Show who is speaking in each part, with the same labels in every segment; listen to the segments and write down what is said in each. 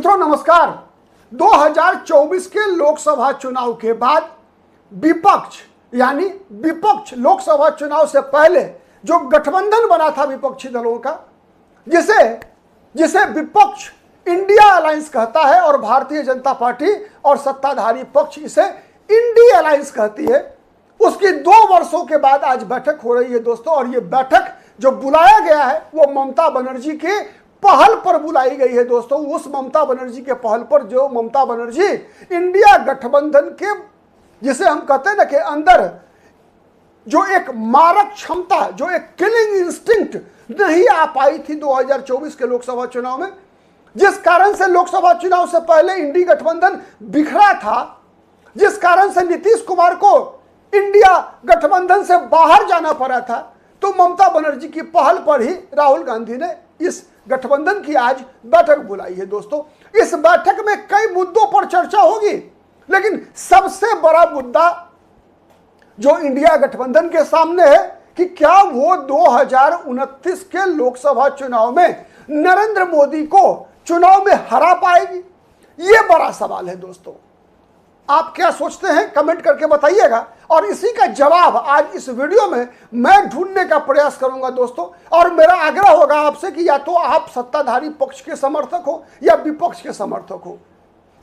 Speaker 1: मित्रों नमस्कार। 2024 के लोकसभा चुनाव के बाद विपक्ष लोकसभा चुनाव से पहले जो गठबंधन बना था विपक्षी दलों का, जिसे विपक्ष इंडिया अलायंस कहता है और भारतीय जनता पार्टी और सत्ताधारी पक्ष इसे इंडी अलायंस कहती है, उसकी 2 वर्षों के बाद आज बैठक हो रही है दोस्तों। और ये बैठक जो बुलाया गया है वो ममता बनर्जी के पहल पर बुलाई गई है दोस्तों। उस ममता बनर्जी के पहल पर जो ममता बनर्जी इंडिया गठबंधन के, जिसे हम कहते हैं ना कि अंदर जो एक मारक क्षमता, जो एक किलिंग इंस्टिंक्ट नहीं आ पाई थी 2024 के लोकसभा चुनाव में, जिस कारण से लोकसभा चुनाव से पहले इंडी गठबंधन बिखरा था, जिस कारण से नीतीश कुमार को इंडिया गठबंधन से बाहर जाना पड़ा था, तो ममता बनर्जी की पहल पर ही राहुल गांधी ने इस गठबंधन की आज बैठक बुलाई है दोस्तों। इस बैठक में कई मुद्दों पर चर्चा होगी, लेकिन सबसे बड़ा मुद्दा जो इंडिया गठबंधन के सामने है कि क्या वो 2029 के लोकसभा चुनाव में नरेंद्र मोदी को चुनाव में हरा पाएगी। ये बड़ा सवाल है दोस्तों। आप क्या सोचते हैं कमेंट करके बताइएगा, और इसी का जवाब आज इस वीडियो में मैं ढूंढने का प्रयास करूंगा दोस्तों। और मेरा आग्रह होगा आपसे कि या तो आप सत्ताधारी पक्ष के समर्थक हो या विपक्ष के समर्थक हो,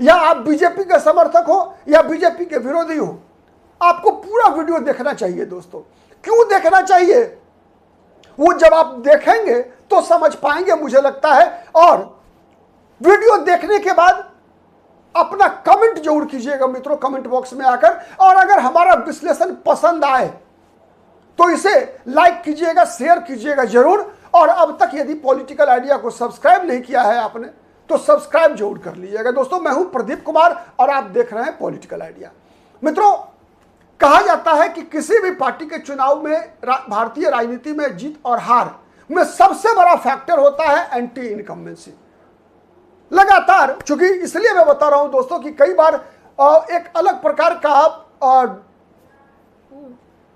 Speaker 1: या आप बीजेपी के समर्थक हो या बीजेपी के विरोधी हो, आपको पूरा वीडियो देखना चाहिए दोस्तों। क्यों देखना चाहिए? वो जब आप देखेंगे तो समझ पाएंगे मुझे लगता है। और वीडियो देखने के बाद अपना कमेंट जरूर कीजिएगा मित्रों कमेंट बॉक्स में आकर। और अगर हमारा विश्लेषण पसंद आए तो इसे लाइक कीजिएगा, शेयर कीजिएगा जरूर। और अब तक यदि पॉलिटिकल आइडिया को सब्सक्राइब नहीं किया है आपने तो सब्सक्राइब जरूर कर लीजिएगा दोस्तों। मैं हूं प्रदीप कुमार और आप देख रहे हैं पॉलिटिकल आइडिया। मित्रों, कहा जाता है कि किसी भी पार्टी के चुनाव में भारतीय राजनीति में जीत और हार में सबसे बड़ा फैक्टर होता है एंटी इनकम्बेंसी। लगातार, चूंकि इसलिए मैं बता रहा हूं दोस्तों कि कई बार एक अलग प्रकार का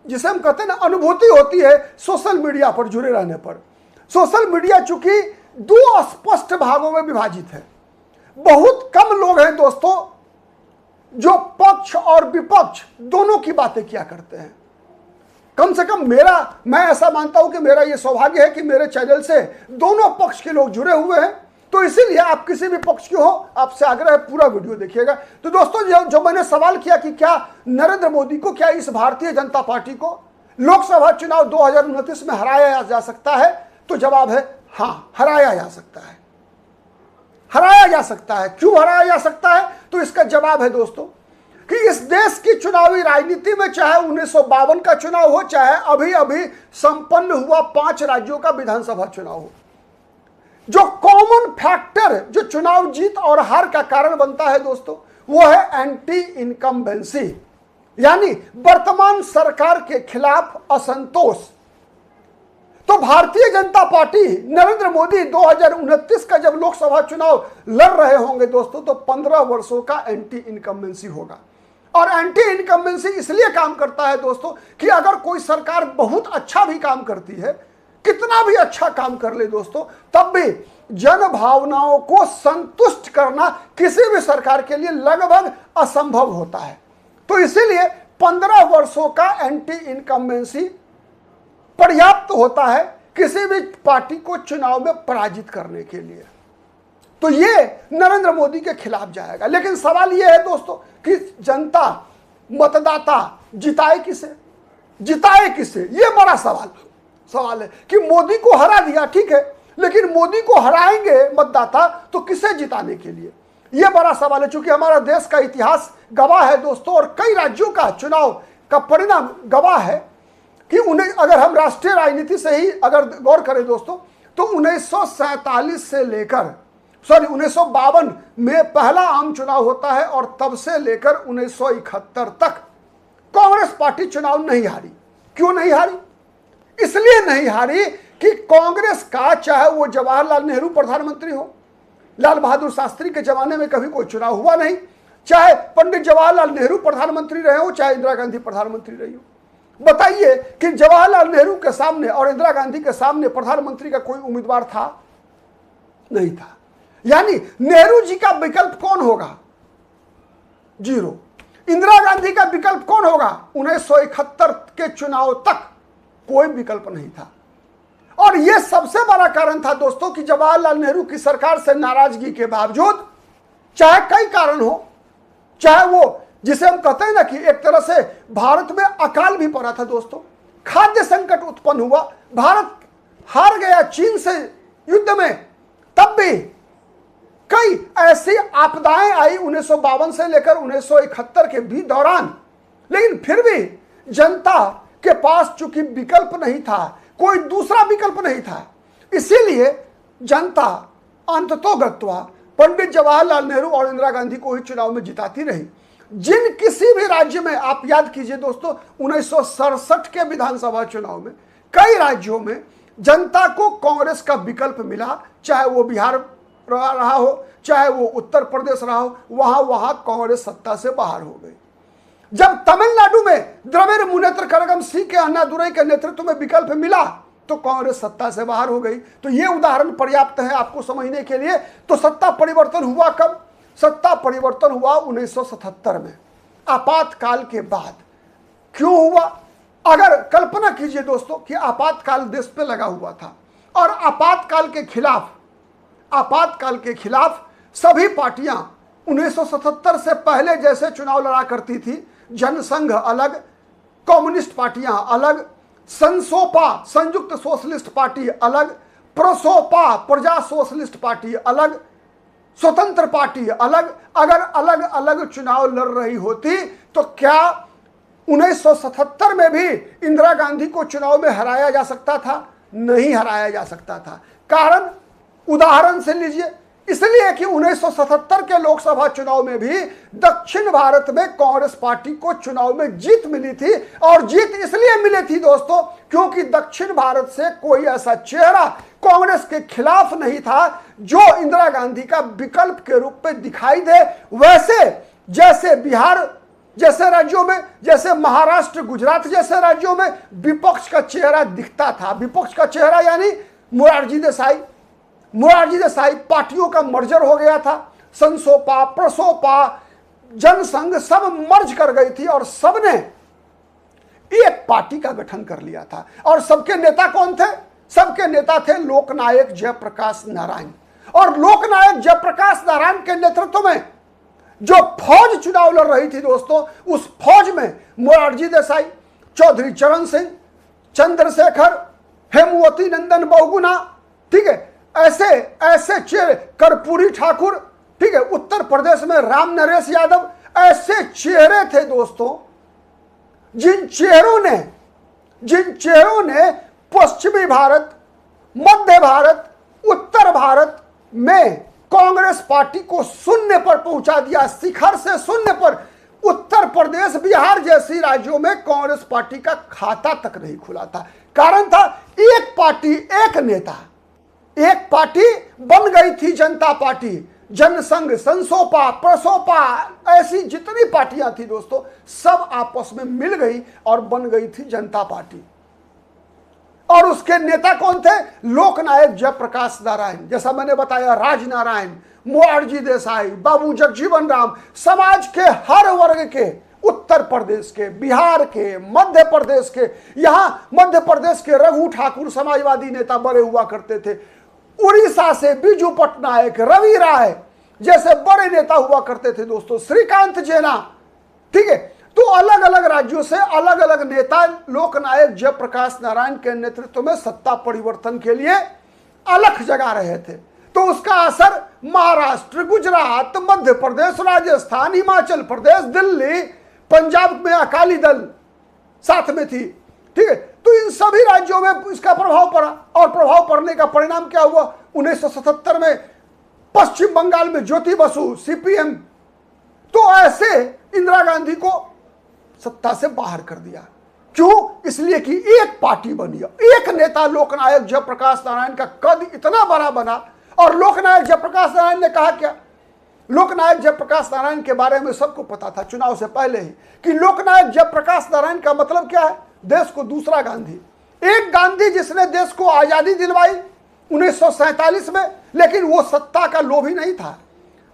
Speaker 1: जिसे हम कहते हैं ना अनुभूति होती है सोशल मीडिया पर जुड़े रहने पर। सोशल मीडिया चूंकि 2 स्पष्ट भागों में विभाजित है। बहुत कम लोग हैं दोस्तों जो पक्ष और विपक्ष दोनों की बातें किया करते हैं। कम से कम मैं ऐसा मानता हूं कि मेरा यह सौभाग्य है कि मेरे चैनल से दोनों पक्ष के लोग जुड़े हुए हैं। तो इसीलिए आप किसी भी पक्ष के हो, आपसे आग्रह है पूरा वीडियो देखिएगा। तो दोस्तों, जो मैंने सवाल किया कि क्या नरेंद्र मोदी को, क्या इस भारतीय जनता पार्टी को लोकसभा चुनाव 2029 में हराया जा सकता है, तो जवाब है हाँ, हराया जा सकता है। हराया जा सकता है। क्यों हराया जा सकता है? तो इसका जवाब है दोस्तों कि इस देश की चुनावी राजनीति में चाहे 1952 का चुनाव हो, चाहे अभी अभी संपन्न हुआ 5 राज्यों का विधानसभा चुनाव हो, जो कॉमन फैक्टर जो चुनाव जीत और हार का कारण बनता है दोस्तों, वो है एंटी इनकम्बेंसी, यानी वर्तमान सरकार के खिलाफ असंतोष। तो भारतीय जनता पार्टी, नरेंद्र मोदी 2029 का जब लोकसभा चुनाव लड़ रहे होंगे दोस्तों, तो 15 वर्षों का एंटी इनकम्बेंसी होगा। और एंटी इनकम्बेंसी इसलिए काम करता है दोस्तों कि अगर कोई सरकार बहुत अच्छा भी काम करती है, कितना भी अच्छा काम कर ले दोस्तों, तब भी जन भावनाओं को संतुष्ट करना किसी भी सरकार के लिए लगभग असंभव होता है। तो इसीलिए 15 वर्षों का एंटी इनकम्बेंसी पर्याप्त होता है किसी भी पार्टी को चुनाव में पराजित करने के लिए। तो ये नरेंद्र मोदी के खिलाफ जाएगा। लेकिन सवाल यह है दोस्तों कि जनता, मतदाता जिताए किसे? ये बड़ा सवाल है कि मोदी को हरा दिया, ठीक है, लेकिन मोदी को हराएंगे मतदाता तो किसे जिताने के लिए? यह बड़ा सवाल है। चूंकि हमारा देश का इतिहास गवाह है दोस्तों, और कई राज्यों का चुनाव का परिणाम गवाह है कि उन्हें, अगर हम राष्ट्रीय राजनीति से ही अगर गौर करें दोस्तों, तो 1947 से लेकर 1952 में पहला आम चुनाव होता है, और तब से लेकर 1971 तक कांग्रेस पार्टी चुनाव नहीं हारी। क्यों नहीं हारी? इसलिए नहीं हारी कि कांग्रेस का, चाहे वो जवाहरलाल नेहरू प्रधानमंत्री हो, लाल बहादुर शास्त्री के जमाने में कभी कोई चुनाव हुआ नहीं, चाहे पंडित जवाहरलाल नेहरू प्रधानमंत्री रहे हो, चाहे इंदिरा गांधी प्रधानमंत्री रही हो। बताइए कि जवाहरलाल नेहरू के सामने और इंदिरा गांधी के सामने प्रधानमंत्री का कोई उम्मीदवार था? नहीं था। यानी नेहरू जी का विकल्प कौन होगा? जीरो। इंदिरा गांधी का विकल्प कौन होगा? 1971 के चुनाव तक कोई विकल्प नहीं था। और यह सबसे बड़ा कारण था दोस्तों कि जवाहरलाल नेहरू की सरकार से नाराजगी के बावजूद, चाहे कई कारण हो, चाहे वो जिसे हम कहते हैं ना कि एक तरह से भारत में अकाल भी पड़ा था दोस्तों, खाद्य संकट उत्पन्न हुआ, भारत हार गया चीन से युद्ध में, तब भी कई ऐसी आपदाएं आई 1952 से लेकर 1971 के भी दौरान, लेकिन फिर भी जनता के पास चूंकि विकल्प नहीं था, कोई दूसरा विकल्प नहीं था, इसीलिए जनता अंततोगत्वा पंडित जवाहरलाल नेहरू और इंदिरा गांधी को ही चुनाव में जिताती रही। जिन किसी भी राज्य में आप याद कीजिए दोस्तों, 1967 के विधानसभा चुनाव में कई राज्यों में जनता को कांग्रेस का विकल्प मिला, चाहे वो बिहार रहा हो, चाहे वो उत्तर प्रदेश रहा हो, वहां कांग्रेस सत्ता से बाहर हो गई। जब तमिलनाडु में द्रविड़ मुनेत्र कड़गम सी के अन्नादुरई के नेतृत्व में विकल्प मिला तो कांग्रेस सत्ता से बाहर हो गई। तो ये उदाहरण पर्याप्त है आपको समझने के लिए। तो सत्ता परिवर्तन हुआ कब? सत्ता परिवर्तन हुआ 1977 में, आपातकाल के बाद। क्यों हुआ? अगर कल्पना कीजिए दोस्तों कि आपातकाल देश पे लगा हुआ था और आपातकाल के खिलाफ सभी पार्टियां 1977 से पहले जैसे चुनाव लड़ा करती थी। जनसंघ अलग, कम्युनिस्ट पार्टियां अलग, संसोपा संयुक्त सोशलिस्ट पार्टी अलग, प्रसोपा प्रजा सोशलिस्ट पार्टी अलग, स्वतंत्र पार्टी अलग। अगर अलग अलग चुनाव लड़ रही होती तो क्या 1977 में भी इंदिरा गांधी को चुनाव में हराया जा सकता था? नहीं हराया जा सकता था। कारण उदाहरण से लीजिए, इसलिए कि 1977 के लोकसभा चुनाव में भी दक्षिण भारत में कांग्रेस पार्टी को चुनाव में जीत मिली थी। और जीत इसलिए मिली थी दोस्तों क्योंकि दक्षिण भारत से कोई ऐसा चेहरा कांग्रेस के खिलाफ नहीं था जो इंदिरा गांधी का विकल्प के रूप में दिखाई दे। वैसे जैसे बिहार जैसे राज्यों में, जैसे महाराष्ट्र, गुजरात जैसे राज्यों में विपक्ष का चेहरा दिखता था। विपक्ष का चेहरा यानी मोरारजी देसाई पार्टियों का मर्जर हो गया था। संसोपा, प्रसोपा, जनसंघ सब मर्ज कर गई थी और सबने एक पार्टी का गठन कर लिया था। और सबके नेता कौन थे? सबके नेता थे लोकनायक जयप्रकाश नारायण। और लोकनायक जयप्रकाश नारायण के नेतृत्व में जो फौज चुनाव लड़ रही थी दोस्तों, उस फौज में मोरारजी देसाई, चौधरी चरण सिंह, चंद्रशेखर, हेमवती नंदन बहुगुणा, ठीक है, ऐसे चेहरे, कर्पूरी ठाकुर, ठीक है, उत्तर प्रदेश में राम नरेश यादव, ऐसे चेहरे थे दोस्तों जिन चेहरों ने पश्चिमी भारत, मध्य भारत, उत्तर भारत में कांग्रेस पार्टी को शून्य पर पहुंचा दिया, शिखर से शून्य पर। उत्तर प्रदेश, बिहार जैसी राज्यों में कांग्रेस पार्टी का खाता तक नहीं खुला था। कारण था एक पार्टी, एक नेता। एक पार्टी बन गई थी जनता पार्टी। जनसंघ, संसोपा, प्रसोपा, ऐसी जितनी पार्टियां थी दोस्तों, सब आपस में मिल गई और बन गई थी जनता पार्टी। और उसके नेता कौन थे? लोकनायक जयप्रकाश नारायण, जैसा मैंने बताया, राजनारायण, मोरारजी देसाई, बाबू जगजीवन राम, समाज के हर वर्ग के, उत्तर प्रदेश के, बिहार के, मध्य प्रदेश के, यहां मध्य प्रदेश के रघु ठाकुर समाजवादी नेता बड़े हुआ करते थे। उड़ीसा से बिजू पटनायक, रवि राय जैसे बड़े नेता हुआ करते थे दोस्तों, श्रीकांत जेना, ठीक है। तो अलग अलग राज्यों से अलग अलग नेता लोकनायक जयप्रकाश नारायण के नेतृत्व में सत्ता परिवर्तन के लिए अलख जगा रहे थे। तो उसका असर महाराष्ट्र, गुजरात, मध्य प्रदेश, राजस्थान, हिमाचल प्रदेश, दिल्ली, पंजाब में अकाली दल साथ में थी, ठीक है। तो इन सभी राज्यों में इसका प्रभाव पड़ा। और प्रभाव पड़ने का परिणाम क्या हुआ? 1977 में पश्चिम बंगाल में ज्योति बसु, सीपीएम, तो ऐसे इंदिरा गांधी को सत्ता से बाहर कर दिया। क्यों? इसलिए कि एक पार्टी बनी, एक नेता लोकनायक जयप्रकाश नारायण का कद इतना बड़ा बना। और लोकनायक जयप्रकाश नारायण ने कहा क्या? लोकनायक जयप्रकाश नारायण के बारे में सबको पता था चुनाव से पहले ही कि लोकनायक जयप्रकाश नारायण का मतलब क्या है? देश को दूसरा गांधी। एक गांधी जिसने देश को आजादी दिलवाई 1947 में, लेकिन वो सत्ता का लोभी नहीं था,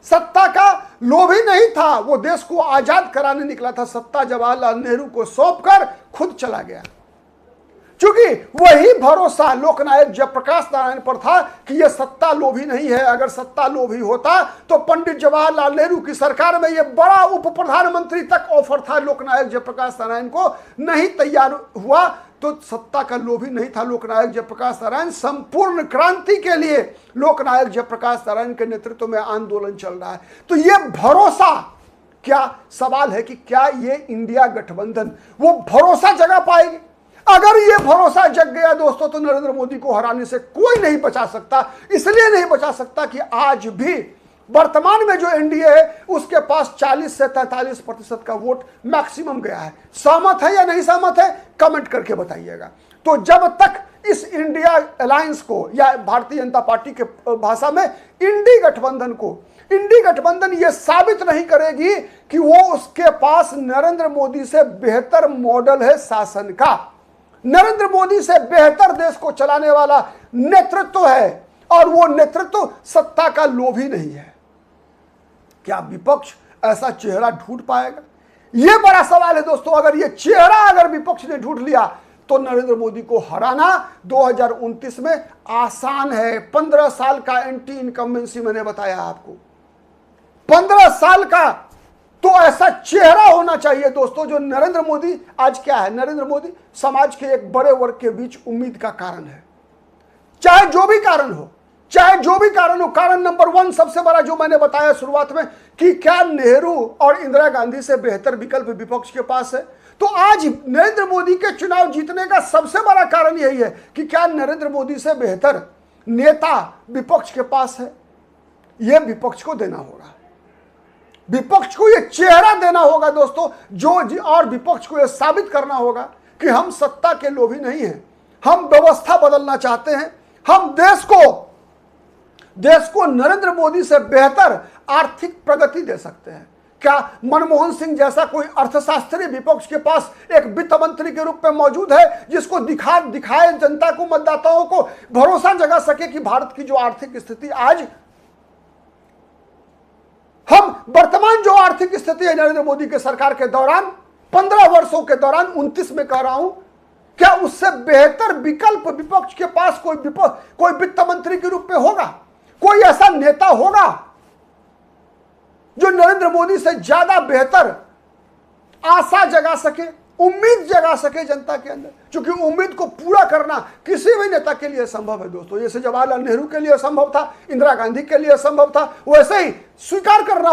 Speaker 1: सत्ता का लोभी नहीं था, वो देश को आजाद कराने निकला था। सत्ता जवाहरलाल नेहरू को सौंपकर खुद चला गया, क्योंकि वही भरोसा लोकनायक जयप्रकाश नारायण पर था कि यह सत्ता लोभी नहीं है। अगर सत्ता लोभी होता तो पंडित जवाहरलाल नेहरू की सरकार में यह बड़ा उप प्रधानमंत्री तक ऑफर था लोकनायक जयप्रकाश नारायण को, नहीं तैयार हुआ। तो सत्ता का लोभी नहीं था लोकनायक जयप्रकाश नारायण। संपूर्ण क्रांति के लिए लोकनायक जयप्रकाश नारायण के नेतृत्व में आंदोलन चल रहा है। तो यह भरोसा, क्या सवाल है कि क्या ये इंडिया गठबंधन वो भरोसा जगा पाएगी? अगर ये भरोसा जग गया दोस्तों, तो नरेंद्र मोदी को हराने से कोई नहीं बचा सकता। इसलिए नहीं बचा सकता कि आज भी वर्तमान में जो एनडीए है उसके पास 40 से 43% का वोट मैक्सिमम गया है। सहमत है या नहीं सहमत है, कमेंट करके बताइएगा। तो जब तक इस इंडिया अलायंस को, या भारतीय जनता पार्टी के भाषा में इंडी गठबंधन को, इंडी गठबंधन ये साबित नहीं करेगी कि वो उसके पास नरेंद्र मोदी से बेहतर मॉडल है शासन का, नरेंद्र मोदी से बेहतर देश को चलाने वाला नेतृत्व है, और वो नेतृत्व सत्ता का लोभी नहीं है, क्या विपक्ष ऐसा चेहरा ढूंढ पाएगा? यह बड़ा सवाल है दोस्तों। अगर ये चेहरा अगर विपक्ष ने ढूंढ लिया तो नरेंद्र मोदी को हराना 2029 में आसान है। 15 साल का एंटी इनकम्बेंसी मैंने बताया आपको, 15 साल का। तो ऐसा चेहरा होना चाहिए दोस्तों जो नरेंद्र मोदी, आज क्या है, नरेंद्र मोदी समाज के एक बड़े वर्ग के बीच उम्मीद का कारण है। चाहे जो भी कारण हो, चाहे जो भी कारण हो, कारण नंबर 1 सबसे बड़ा जो मैंने बताया शुरुआत में कि क्या नेहरू और इंदिरा गांधी से बेहतर विकल्प विपक्ष के पास है। तो आज नरेंद्र मोदी के चुनाव जीतने का सबसे बड़ा कारण यही है कि क्या नरेंद्र मोदी से बेहतर नेता विपक्ष के पास है। यह विपक्ष को देना होगा, विपक्ष को यह चेहरा देना होगा दोस्तों, और विपक्ष को यह साबित करना होगा कि हम सत्ता के लोभी नहीं हैं, हम व्यवस्था बदलना चाहते हैं, हम देश को नरेंद्र मोदी से बेहतर आर्थिक प्रगति दे सकते हैं। क्या मनमोहन सिंह जैसा कोई अर्थशास्त्री विपक्ष के पास एक वित्त मंत्री के रूप में मौजूद है जिसको दिखाए जनता को, मतदाताओं को भरोसा जगा सके कि भारत की जो आर्थिक स्थिति आज, हम वर्तमान जो आर्थिक स्थिति है नरेंद्र मोदी के सरकार के दौरान, 15 वर्षों के दौरान, 29 में कह रहा हूं, क्या उससे बेहतर विकल्प विपक्ष के पास कोई वित्त मंत्री के रूप में होगा? कोई ऐसा नेता होगा जो नरेंद्र मोदी से ज्यादा बेहतर आशा जगा सके, उम्मीद जगा सके जनता के अंदर? क्योंकि उम्मीद को पूरा करना किसी भी नेता के लिए संभव है दोस्तों। जैसे जवाहरलाल नेहरू के लिए संभव था, इंदिरा गांधी के लिए संभव था, वैसे ही स्वीकार करना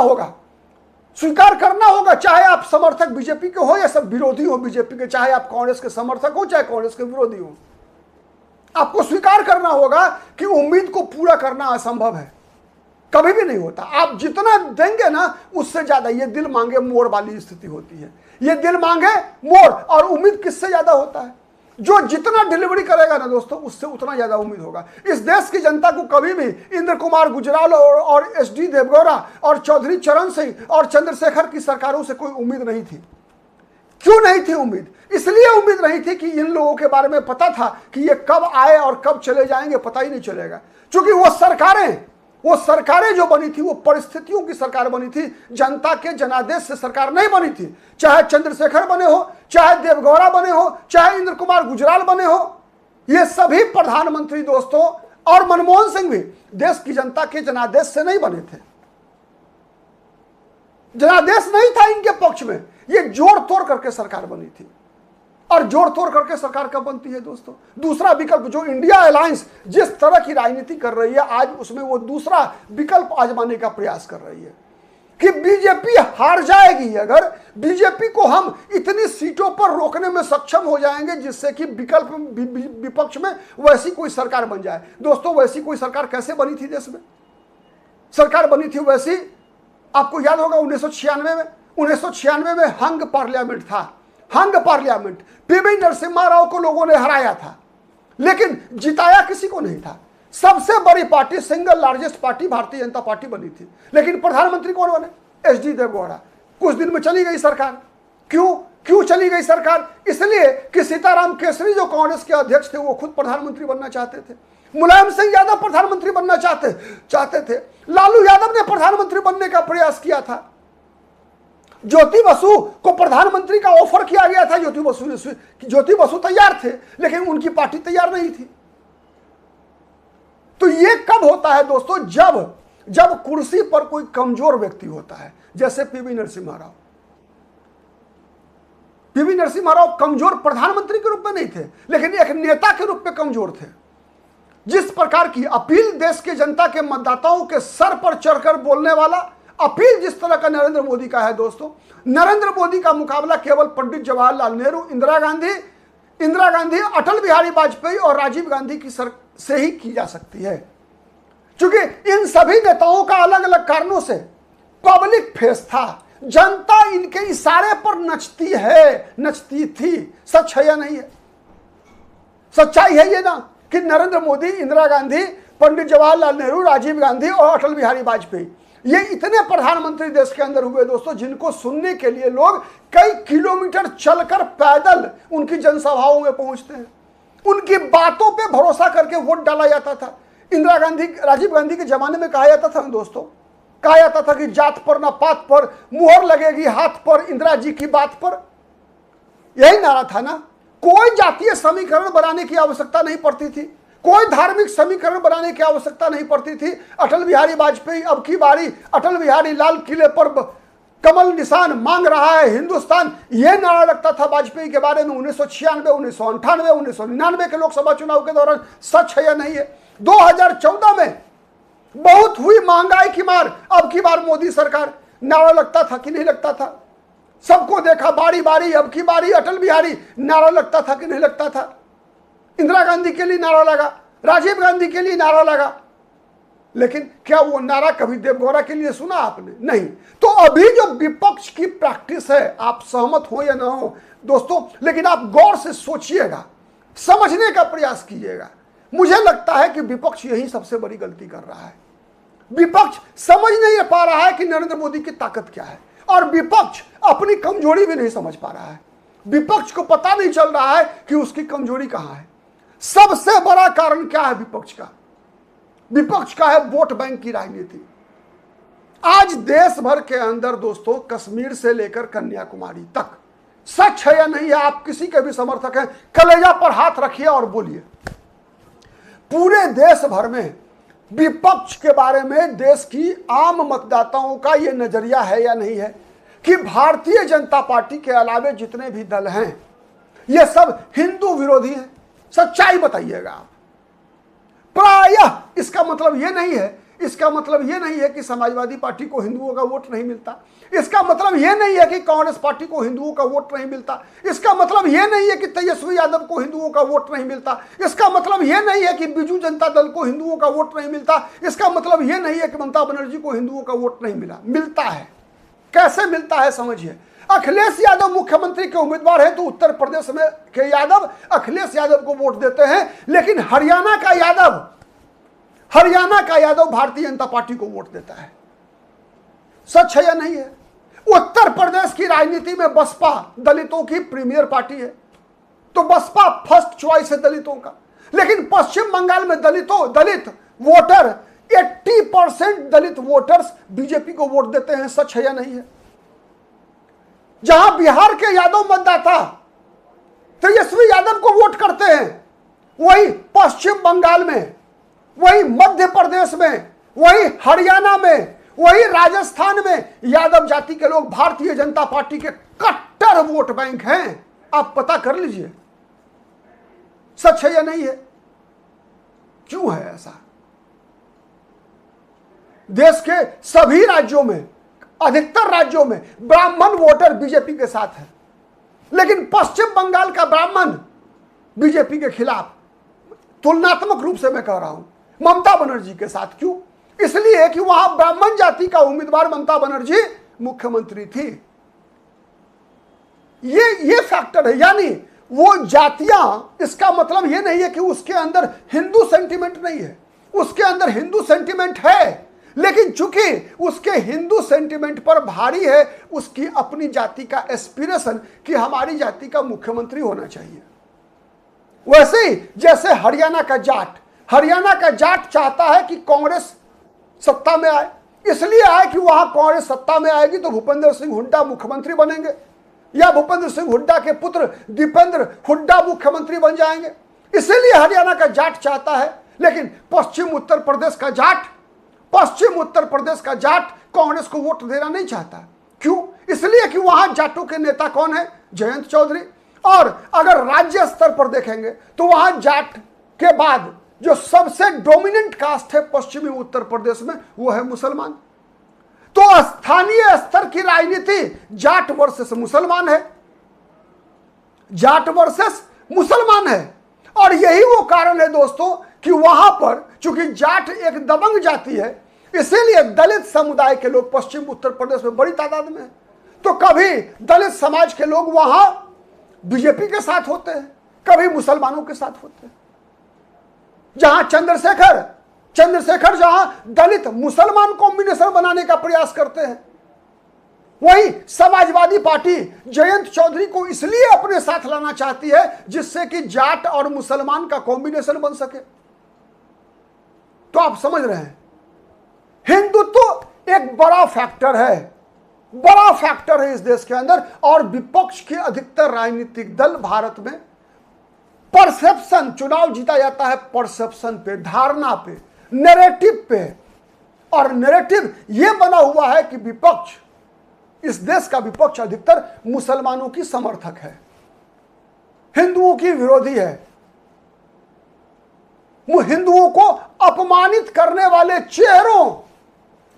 Speaker 1: होगा, चाहे आप समर्थक बीजेपी के हो या सब विरोधी हो बीजेपी के, चाहे आप कांग्रेस के समर्थक हो चाहे कांग्रेस के विरोधी हो, आपको स्वीकार करना होगा कि उम्मीद को पूरा करना असंभव है, कभी भी नहीं होता। आप जितना देंगे ना उससे ज्यादा, ये दिल मांगे मोर वाली स्थिति होती है। ये दिल मांगे मोर, और उम्मीद किससे ज्यादा होता है? जो जितना डिलीवरी करेगा ना दोस्तों, उससे उतना ज्यादा उम्मीद होगा। इस देश की जनता को कभी भी इंद्र कुमार गुजराल और एसडी देवगौड़ा और चौधरी चरण सिंह और चंद्रशेखर की सरकारों से कोई उम्मीद नहीं थी। क्यों नहीं थी उम्मीद? इसलिए उम्मीद नहीं थी कि इन लोगों के बारे में पता था कि ये कब आए और कब चले जाएंगे पता ही नहीं चलेगा। क्योंकि वो सरकारें जो बनी थी वो परिस्थितियों की सरकार बनी थी, जनता के जनादेश से सरकार नहीं बनी थी। चाहे चंद्रशेखर बने हो, चाहे देवगौड़ा बने हो, चाहे इंद्र कुमार गुजराल बने हो, ये सभी प्रधानमंत्री दोस्तों, और मनमोहन सिंह भी देश की जनता के जनादेश से नहीं बने थे। जनादेश नहीं था इनके पक्ष में, ये जोड़ तोड़ करके सरकार बनी थी। और जोड़ तोड़ करके सरकार कब बनती है दोस्तों? दूसरा विकल्प, जो इंडिया अलायंस जिस तरह की राजनीति कर रही है आज, उसमें वो दूसरा विकल्प आजमाने का प्रयास कर रही है कि बीजेपी हार जाएगी अगर बीजेपी को हम इतनी सीटों पर रोकने में सक्षम हो जाएंगे जिससे कि विकल्प विपक्ष में वैसी कोई सरकार बन जाए। दोस्तों वैसी कोई सरकार कैसे बनी थी? देश में सरकार बनी थी वैसी, आपको याद होगा 1996 में हंग पार्लियामेंट था। हंग पार्लियामेंट, पीवी नरसिम्हा राव को लोगों ने हराया था, लेकिन जिताया किसी को नहीं था। सबसे बड़ी party, single largest party Bharatiya Janata party बनी थी, लेकिन प्रधानमंत्री कौन बने? एसडी देवगौड़ा। कुछ दिन में चली गई सरकार। क्यों चली गई सरकार? इसलिए कि सीताराम केसरी जो कांग्रेस के अध्यक्ष थे वो खुद प्रधानमंत्री बनना चाहते थे। मुलायम सिंह यादव प्रधानमंत्री बनना चाहते थे। लालू यादव ने प्रधानमंत्री बनने का प्रयास किया था। ज्योति बसु को प्रधानमंत्री का ऑफर किया गया था। ज्योति बसु तैयार थे, लेकिन उनकी पार्टी तैयार नहीं थी। तो ये कब होता है दोस्तों? जब कुर्सी पर कोई कमजोर व्यक्ति होता है, जैसे पीवी नरसिम्हा राव। पीवी नरसिम्हा राव कमजोर प्रधानमंत्री के रूप में नहीं थे, लेकिन एक नेता के रूप में कमजोर थे। जिस प्रकार की अपील देश के जनता के मतदाताओं के सर पर चढ़कर बोलने वाला अपील जिस तरह का नरेंद्र मोदी का है दोस्तों, नरेंद्र मोदी का मुकाबला केवल पंडित जवाहरलाल नेहरू, इंदिरा गांधी, अटल बिहारी वाजपेयी और राजीव गांधी की सर से ही की जा सकती है। क्योंकि इन सभी नेताओं का अलग अलग कारणों से पब्लिक फेस था। जनता इनके इशारे पर नचती थी। सच है या नहीं है? सच्चाई है ये ना कि नरेंद्र मोदी, इंदिरा गांधी, पंडित जवाहरलाल नेहरू, राजीव गांधी और अटल बिहारी वाजपेयी, ये इतने प्रधानमंत्री देश के अंदर हुए दोस्तों, जिनको सुनने के लिए लोग कई किलोमीटर चलकर पैदल उनकी जनसभाओं में पहुंचते हैं। उनकी बातों पे भरोसा करके वोट डाला जाता था। इंदिरा गांधी, राजीव गांधी के जमाने में कहा जाता था दोस्तों, कहा जाता था कि जात पर ना पात पर मुहर लगेगी हाथ पर इंदिरा जी की बात पर। यही नारा था ना। कोई जातीय समीकरण बनाने की आवश्यकता नहीं पड़ती थी, कोई धार्मिक समीकरण बनाने की आवश्यकता नहीं पड़ती थी। अटल बिहारी वाजपेयी, अब की बारी अटल बिहारी, लाल किले पर कमल निशान मांग रहा है हिंदुस्तान, यह नारा लगता था वाजपेयी के बारे में 1996, 1998, 1999 के लोकसभा चुनाव के दौरान। सच है या नहीं है? 2014 में बहुत हुई महंगाई की मार, अब की बार मोदी सरकार, नारा लगता था कि नहीं लगता था? सबको देखा बारी बारी, अब की बारी अटल बिहारी, नारा लगता था कि नहीं लगता था? इंदिरा गांधी के लिए नारा लगा, राजीव गांधी के लिए नारा लगा, लेकिन क्या वो नारा कभी देवगौड़ा के लिए सुना आपने? नहीं। तो अभी जो विपक्ष की प्रैक्टिस है, आप सहमत हो या ना हो दोस्तों, लेकिन आप गौर से सोचिएगा, समझने का प्रयास कीजिएगा। मुझे लगता है कि विपक्ष यही सबसे बड़ी गलती कर रहा है। विपक्ष समझ नहीं पा रहा है कि नरेंद्र मोदी की ताकत क्या है, और विपक्ष अपनी कमजोरी भी नहीं समझ पा रहा है। विपक्ष को पता नहीं चल रहा है कि उसकी कमजोरी कहां है। सबसे बड़ा कारण क्या है विपक्ष का? विपक्ष का है वोट बैंक की राजनीति। आज देश भर के अंदर दोस्तों, कश्मीर से लेकर कन्याकुमारी तक, सच है या नहीं है, आप किसी के भी समर्थक हैं, कलेजा पर हाथ रखिए और बोलिए, पूरे देश भर में विपक्ष के बारे में देश की आम मतदाताओं का यह नजरिया है या नहीं है कि भारतीय जनता पार्टी के अलावे जितने भी दल हैं ये सब हिंदू विरोधी हैं? सच्चाई बताइएगा आप। प्रायः इसका मतलब ये नहीं है, इसका मतलब ये नहीं है कि समाजवादी पार्टी को हिंदुओं का वोट नहीं मिलता, इसका मतलब ये नहीं है कि कांग्रेस पार्टी को हिंदुओं का वोट नहीं मिलता, इसका मतलब ये नहीं है कि तेजस्वी यादव को हिंदुओं का वोट नहीं मिलता, इसका मतलब ये नहीं है कि बीजू जनता दल को हिंदुओं का वोट नहीं मिलता, इसका मतलब ये नहीं है कि ममता बनर्जी को हिंदुओं का वोट नहीं मिला। मिलता है। कैसे मिलता है समझिए। अखिलेश यादव मुख्यमंत्री के उम्मीदवार हैं तो उत्तर प्रदेश में के यादव अखिलेश यादव को वोट देते हैं, लेकिन हरियाणा का यादव भारतीय जनता पार्टी को वोट देता है। सच है या नहीं है? उत्तर प्रदेश की राजनीति में बसपा दलितों की प्रीमियर पार्टी है, तो बसपा फर्स्ट चॉइस है दलितों का। लेकिन पश्चिम बंगाल में दलित वोटर 80% दलित वोटर्स बीजेपी को वोट देते हैं। सच है या नहीं है? जहां बिहार के यादव मतदाता तेजस्वी यादव को वोट करते हैं, वही पश्चिम बंगाल में, वही मध्य प्रदेश में, वही हरियाणा में, वही राजस्थान में यादव जाति के लोग भारतीय जनता पार्टी के कट्टर वोट बैंक हैं। आप पता कर लीजिए, सच है या नहीं है? क्यों है ऐसा? देश के सभी राज्यों में, अधिकतर राज्यों में ब्राह्मण वोटर बीजेपी के साथ है, लेकिन पश्चिम बंगाल का ब्राह्मण बीजेपी के खिलाफ, तुलनात्मक रूप से मैं कह रहा हूं, ममता बनर्जी के साथ। क्यों? इसलिए कि वहां ब्राह्मण जाति का उम्मीदवार ममता बनर्जी मुख्यमंत्री थी। ये फैक्टर है। यानी वो जातियां, इसका मतलब ये नहीं है कि उसके अंदर हिंदू सेंटिमेंट नहीं है, उसके अंदर हिंदू सेंटिमेंट है, लेकिन चूंकि उसके हिंदू सेंटिमेंट पर भारी है उसकी अपनी जाति का एस्पिरेशन कि हमारी जाति का मुख्यमंत्री होना चाहिए। वैसे ही जैसे हरियाणा का जाट चाहता है कि कांग्रेस सत्ता में आए, इसलिए आए कि वहां कांग्रेस सत्ता में आएगी तो भूपेंद्र सिंह हुड्डा मुख्यमंत्री बनेंगे या भूपेंद्र सिंह हुड्डा के पुत्र दीपेंद्र हुड्डा मुख्यमंत्री बन जाएंगे, इसीलिए हरियाणा का जाट चाहता है। लेकिन पश्चिम उत्तर प्रदेश का जाट कांग्रेस को वोट देना नहीं चाहता। क्यों? इसलिए कि वहां जाटों के नेता कौन है? जयंत चौधरी। और अगर राज्य स्तर पर देखेंगे तो वहां जाट के बाद जो सबसे डोमिनेंट कास्ट है पश्चिमी उत्तर प्रदेश में वो है मुसलमान। तो स्थानीय स्तर की राजनीति जाट वर्सेस मुसलमान है, और यही वो कारण है दोस्तों कि वहां पर चूंकि जाट एक दबंग जाति है, इसीलिए दलित समुदाय के लोग पश्चिम उत्तर प्रदेश में बड़ी तादाद में है। तो कभी दलित समाज के लोग वहां बीजेपी के साथ होते हैं, कभी मुसलमानों के साथ होते हैं। जहां चंद्रशेखर जहां दलित मुसलमान कॉम्बिनेशन बनाने का प्रयास करते हैं, वही समाजवादी पार्टी जयंत चौधरी को इसलिए अपने साथ लाना चाहती है जिससे कि जाट और मुसलमान का कॉम्बिनेशन बन सके। तो आप समझ रहे हैं, हिंदुत्व एक बड़ा फैक्टर है इस देश के अंदर। और विपक्ष के अधिकतर राजनीतिक दल भारत में परसेप्शन, चुनाव जीता जाता है परसेप्शन पे, धारणा पे, नैरेटिव पे। और नैरेटिव यह बना हुआ है कि विपक्ष, इस देश का विपक्ष अधिकतर मुसलमानों की समर्थक है, हिंदुओं की विरोधी है, वो हिंदुओं को अपमानित करने वाले चेहरों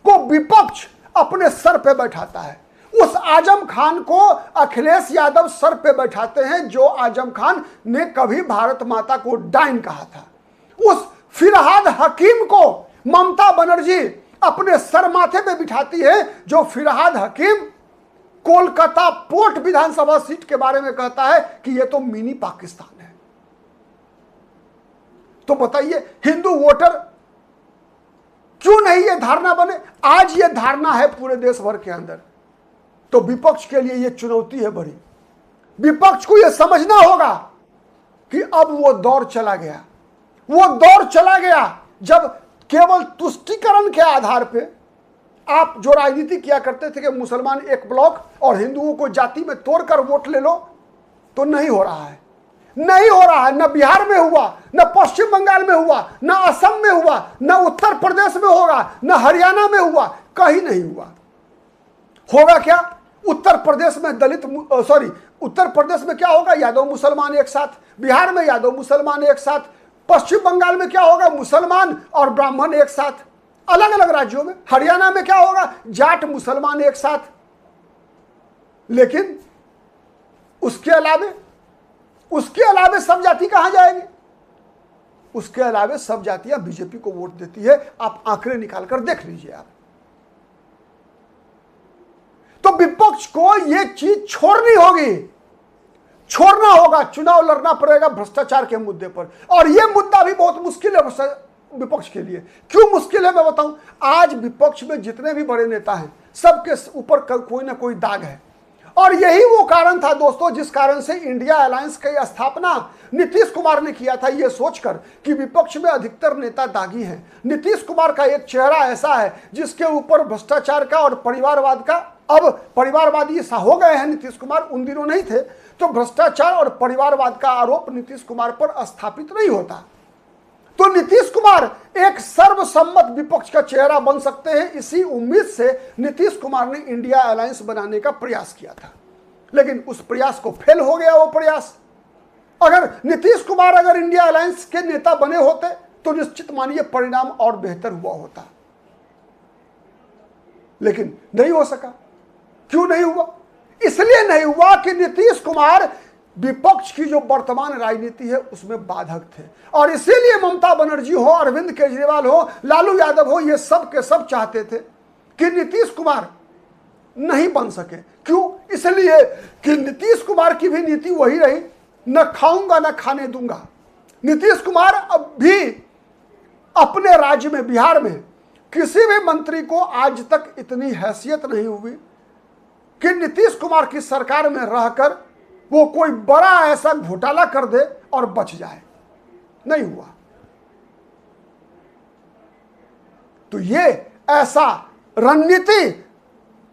Speaker 1: को विपक्ष अपने सर पे बैठाता है। उस आजम खान को अखिलेश यादव सर पे बैठाते हैं जो आजम खान ने कभी भारत माता को डाइन कहा था। उस फिरहाद हकीम को ममता बनर्जी अपने सर माथे पे बिठाती है जो फिरहाद हकीम कोलकाता पोर्ट विधानसभा सीट के बारे में कहता है कि यह तो मिनी पाकिस्तान है। तो बताइए हिंदू वोटर क्यों नहीं यह धारणा बने? आज यह धारणा है पूरे देश भर के अंदर। तो विपक्ष के लिए यह चुनौती है बड़ी। विपक्ष को यह समझना होगा कि अब वो दौर चला गया जब केवल तुष्टीकरण के आधार पे आप जो राजनीति किया करते थे कि मुसलमान एक ब्लॉक और हिंदुओं को जाति में तोड़कर वोट ले लो, तो नहीं हो रहा है। न बिहार में हुआ, न पश्चिम बंगाल में हुआ, न असम में हुआ, न उत्तर प्रदेश में होगा, न हरियाणा में हुआ, कहीं नहीं हुआ। होगा क्या? उत्तर प्रदेश में क्या होगा? यादव मुसलमान एक साथ। बिहार में यादव मुसलमान एक साथ। पश्चिम बंगाल में क्या होगा? मुसलमान और ब्राह्मण एक साथ, अलग अलग राज्यों में। हरियाणा में क्या होगा? जाट मुसलमान एक साथ। लेकिन उसके अलावे सब जाति कहां जाएगी? उसके अलावे सब जातियां बीजेपी को वोट देती है। आप आंकड़े निकालकर देख लीजिए आप। तो विपक्ष को यह चीज छोड़ना होगा, चुनाव लड़ना पड़ेगा भ्रष्टाचार के मुद्दे पर। और यह मुद्दा भी बहुत मुश्किल है विपक्ष के लिए। क्यों मुश्किल है मैं बताऊं। आज विपक्ष में जितने भी बड़े नेता हैं सबके ऊपर कोई ना कोई दाग है। और यही वो कारण था दोस्तों जिस कारण से इंडिया अलायंस की स्थापना नीतीश कुमार ने किया था, यह सोचकर कि विपक्ष में अधिकतर नेता दागी हैं। नीतीश कुमार का एक चेहरा ऐसा है जिसके ऊपर भ्रष्टाचार का और परिवारवाद का, अब परिवारवादी सा हो गए हैं नीतीश कुमार, उन दिनों नहीं थे, तो भ्रष्टाचार और परिवारवाद का आरोप नीतीश कुमार पर स्थापित नहीं होता। तो नीतीश कुमार एक सर्वसम्मत विपक्ष का चेहरा बन सकते हैं। इसी उम्मीद से नीतीश कुमार ने इंडिया अलायंस बनाने का प्रयास किया था, लेकिन उस प्रयास को फेल हो गया वो प्रयास। अगर नीतीश कुमार इंडिया अलायंस के नेता बने होते तो निश्चित मानिए परिणाम और बेहतर हुआ होता, लेकिन नहीं हो सका। क्यों नहीं हुआ? इसलिए नहीं हुआ कि नीतीश कुमार विपक्ष की जो वर्तमान राजनीति है उसमें बाधक थे। और इसीलिए ममता बनर्जी हो, अरविंद केजरीवाल हो, लालू यादव हो, ये सब के सब चाहते थे कि नीतीश कुमार नहीं बन सके। क्यों? इसलिए कि नीतीश कुमार की भी नीति वही रही, न खाऊंगा न खाने दूंगा। नीतीश कुमार अब भी अपने राज्य में, बिहार में किसी भी मंत्री को आज तक इतनी हैसियत नहीं हुई कि नीतीश कुमार की सरकार में रहकर वो कोई बड़ा ऐसा घोटाला कर दे और बच जाए। नहीं हुआ। तो ये ऐसा रणनीति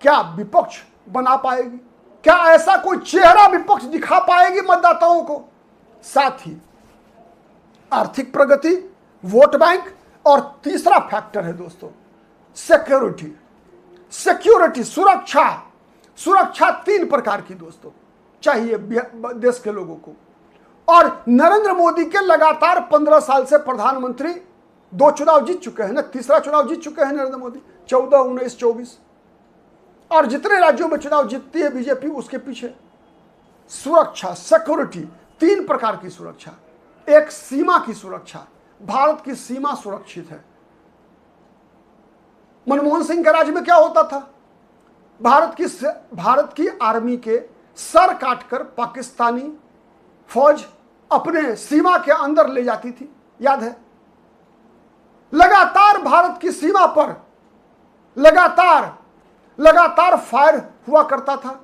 Speaker 1: क्या विपक्ष बना पाएगी? क्या ऐसा कोई चेहरा विपक्ष दिखा पाएगी मतदाताओं को? साथ ही आर्थिक प्रगति, वोट बैंक, और तीसरा फैक्टर है दोस्तों सिक्योरिटी। सिक्योरिटी, सुरक्षा। सुरक्षा 3 प्रकार की दोस्तों चाहिए देश के लोगों को। और नरेंद्र मोदी के लगातार 15 साल से प्रधानमंत्री 2 चुनाव जीत चुके हैं ना, तीसरा चुनाव जीत चुके हैं नरेंद्र मोदी, 14, 19, 24। और जितने राज्यों में चुनाव जीतती है बीजेपी उसके पीछे सुरक्षा, सिक्योरिटी, 3 प्रकार की सुरक्षा। एक सीमा की सुरक्षा, भारत की सीमा सुरक्षित है। मनमोहन सिंह के राज्य में क्या होता था? भारत की आर्मी के सर काटकर पाकिस्तानी फौज अपने सीमा के अंदर ले जाती थी, याद है? लगातार भारत की सीमा पर लगातार फायर हुआ करता था।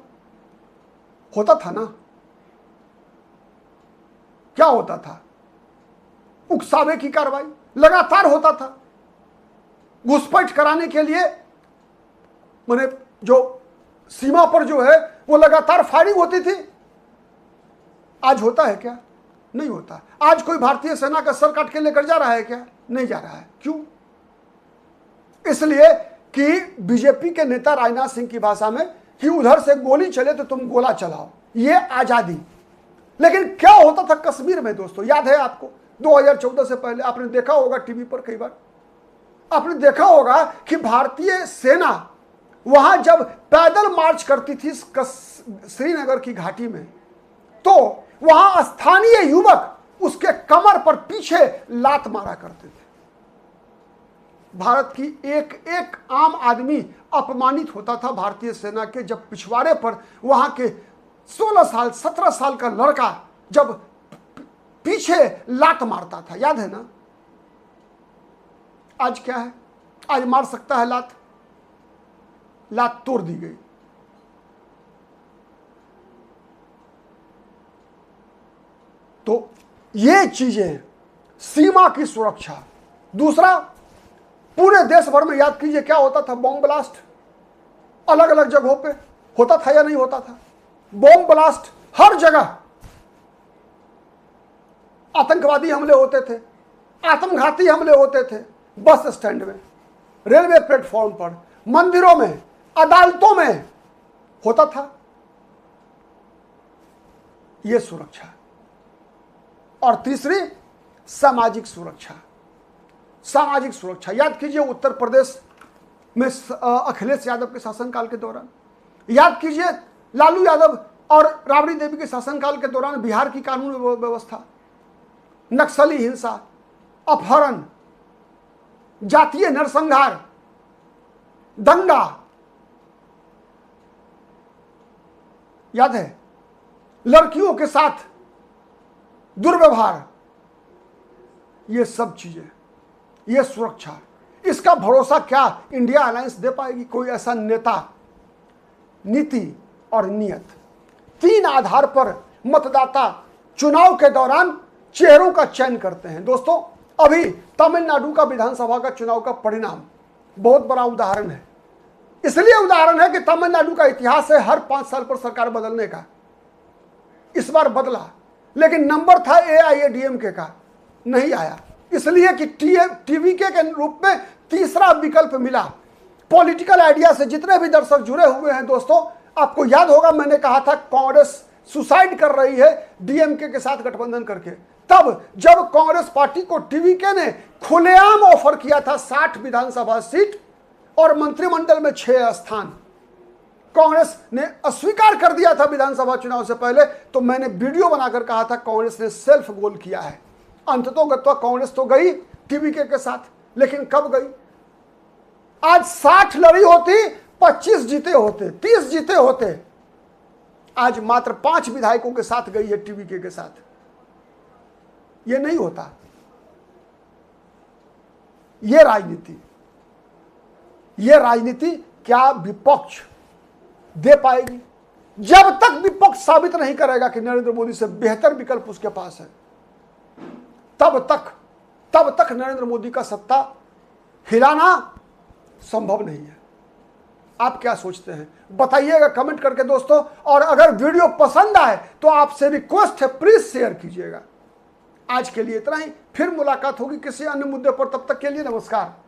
Speaker 1: होता था ना? क्या होता था? उकसावे की कार्रवाई लगातार होता था। घुसपैठ कराने के लिए माने जो सीमा पर जो है वो लगातार फायरिंग होती थी। आज होता है क्या? नहीं होता। आज कोई भारतीय सेना का सर काट के लेकर जा रहा है क्या? नहीं जा रहा है। क्यों? इसलिए कि बीजेपी के नेता राजनाथ सिंह की भाषा में कि उधर से गोली चले तो तुम गोला चलाओ, ये आजादी। लेकिन क्या होता था कश्मीर में दोस्तों, याद है आपको? 2014 से पहले आपने देखा होगा टीवी पर कई बार, आपने देखा होगा कि भारतीय सेना वहां जब पैदल मार्च करती थी श्रीनगर की घाटी में, तो वहां स्थानीय युवक उसके कमर पर पीछे लात मारा करते थे। भारत की एक एक आम आदमी अपमानित होता था भारतीय सेना के जब पिछवाड़े पर वहां के 16 साल 17 साल का लड़का जब पीछे लात मारता था, याद है ना? आज क्या है? आज मार सकता है लात? लात तोड़ दी गई। तो ये चीजें, सीमा की सुरक्षा। दूसरा, पूरे देश भर में याद कीजिए क्या होता था? बॉम्ब ब्लास्ट अलग अलग जगहों पे होता था या नहीं होता था? बॉम्ब ब्लास्ट हर जगह। आतंकवादी हमले होते थे, आत्मघाती हमले होते थे, बस स्टैंड में, रेलवे प्लेटफॉर्म पर, मंदिरों में, अदालतों में होता था। यह सुरक्षा। और तीसरी, सामाजिक सुरक्षा। सामाजिक सुरक्षा याद कीजिए उत्तर प्रदेश में अखिलेश यादव के शासनकाल के दौरान, याद कीजिए लालू यादव और राबड़ी देवी के शासनकाल के दौरान बिहार की कानून व्यवस्था, नक्सली हिंसा, अपहरण, जातीय नरसंहार, दंगा, याद है? लड़कियों के साथ दुर्व्यवहार, ये सब चीजें, ये सुरक्षा। इसका भरोसा क्या इंडिया अलायंस दे पाएगी? कोई ऐसा नेता, नीति और नियत, 3 आधार पर मतदाता चुनाव के दौरान चेहरों का चयन करते हैं। दोस्तों, अभी तमिलनाडु का विधानसभा का चुनाव का परिणाम बहुत बड़ा उदाहरण है। इसलिए उदाहरण है कि तमिलनाडु का इतिहास है हर 5 साल पर सरकार बदलने का। इस बार बदला, लेकिन नंबर था AIADMK का, नहीं आया, इसलिए कि TVK के रूप में तीसरा विकल्प मिला। पॉलिटिकल आइडिया से जितने भी दर्शक जुड़े हुए हैं दोस्तों, आपको याद होगा मैंने कहा था कांग्रेस सुसाइड कर रही है DMK के साथ गठबंधन करके। तब जब कांग्रेस पार्टी को TVK ने खुलेआम ऑफर किया था 60 विधानसभा सीट और मंत्रिमंडल में 6 स्थान, कांग्रेस ने अस्वीकार कर दिया था विधानसभा चुनाव से पहले। तो मैंने वीडियो बनाकर कहा था कांग्रेस ने सेल्फ गोल किया है। अंततोगत्वा कांग्रेस तो गई TVK के साथ, लेकिन कब गई? आज 60 लड़ी होती, 25 जीते होते, 30 जीते होते। आज मात्र 5 विधायकों के साथ गई है TVK के साथ। यह नहीं होता। यह राजनीति क्या विपक्ष दे पाएगी? जब तक विपक्ष साबित नहीं करेगा कि नरेंद्र मोदी से बेहतर विकल्प उसके पास है, तब तक नरेंद्र मोदी का सत्ता हिलाना संभव नहीं है। आप क्या सोचते हैं बताइएगा कमेंट करके दोस्तों। और अगर वीडियो पसंद आए तो आपसे रिक्वेस्ट है, प्लीज शेयर कीजिएगा। आज के लिए इतना ही, फिर मुलाकात होगी किसी अन्य मुद्दे पर। तब तक के लिए नमस्कार।